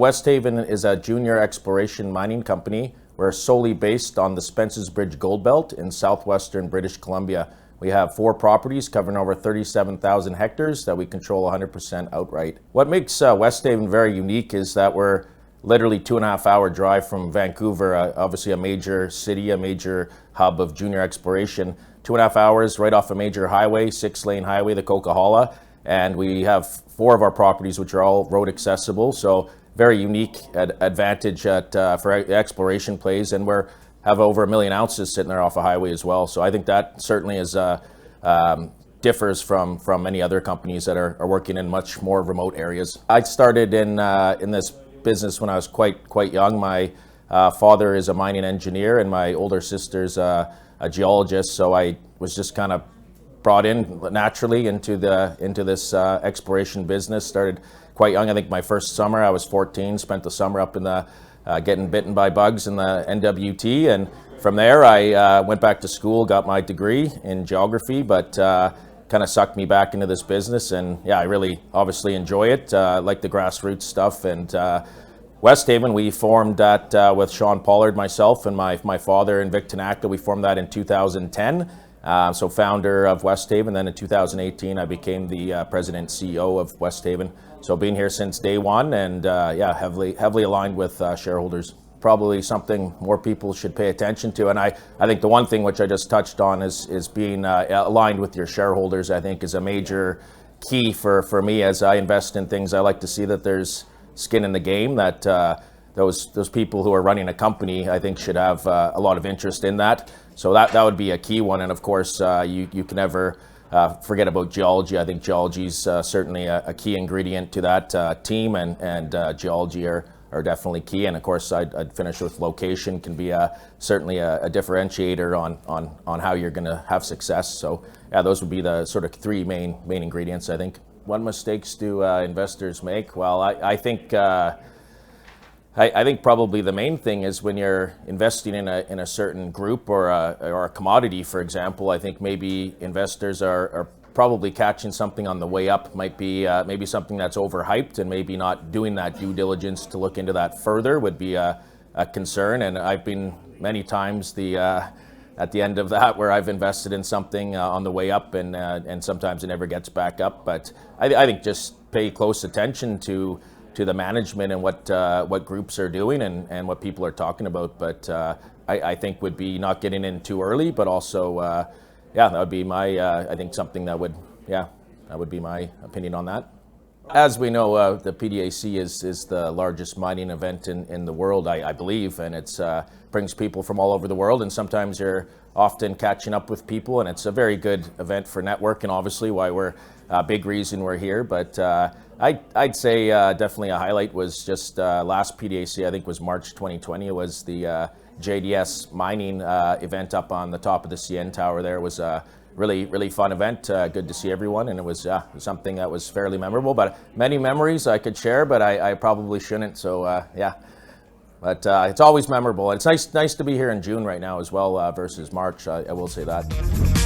Westhaven is a junior exploration mining company. We're solely based on the Spence's Bridge Gold Belt in southwestern British Columbia. We have 4 properties covering over 37,000 hectares that we control 100% outright. What makes Westhaven very unique is that we're literally 2.5-hour drive from Vancouver, obviously a major city, a major hub of junior exploration. 2.5 hours right off a major highway, 6-lane highway, the Coquihalla. And we have 4 of our properties which are all road accessible. So very unique advantage for exploration plays. And we're have over 1 million ounces sitting there off a highway as well. So I think that certainly is differs from many other companies that are working in much more remote areas. I started in this business when I was quite young. My father is a mining engineer and my older sister's a geologist. So I was just kind of brought in naturally into this exploration business. Started quite young. I think my first summer I was 14. Spent the summer up in the getting bitten by bugs in the NWT, and from there I went back to school, got my degree in geography, but kind of sucked me back into this business. And yeah, I really obviously enjoy it. Like the grassroots stuff. And Westhaven, we formed that with Sean Pollard, myself, and my father and Vic Tanaka. We formed that in 2010. So founder of Westhaven. Then in 2018, I became the president CEO of Westhaven. So been here since day one, and yeah, heavily aligned with shareholders. Probably something more people should pay attention to. And I think the one thing which I just touched on is being aligned with your shareholders. I think is a major key for me as I invest in things. I like to see that there's skin in the game, that those people who are running a company, I think, should have a lot of interest in that. So that would be a key one. And of course, you can never forget about geology. I think geology is certainly a key ingredient to that team, and geology are definitely key. And of course, I'd finish with location can be certainly a differentiator on how you're going to have success. So yeah, those would be the sort of 3 main ingredients, I think. What mistakes do investors make? Well, I think probably the main thing is when you're investing in a certain group or a commodity, for example. I think maybe investors are probably catching something on the way up. Might be maybe something that's overhyped, and maybe not doing that due diligence to look into that further would be a concern. And I've been many times at the end of that, where I've invested in something on the way up, and sometimes it never gets back up. But I think just pay close attention to the management and what groups are doing and what people are talking about. But I think would be not getting in too early, but also yeah, that would be my I think something that would be my opinion on that. As we know, the PDAC is the largest mining event in the world, I believe, and it's brings people from all over the world, and sometimes you're often catching up with people, and it's a very good event for networking, obviously, why we're a big reason we're here. But I'd say definitely a highlight was just last PDAC, I think was March 2020. It was the JDS mining event up on the top of the CN Tower there. It was a really fun event. Good to see everyone, and it was something that was fairly memorable. But many memories I could share, but I probably shouldn't. So yeah, but it's always memorable. It's nice to be here in June right now as well versus March. I will say that.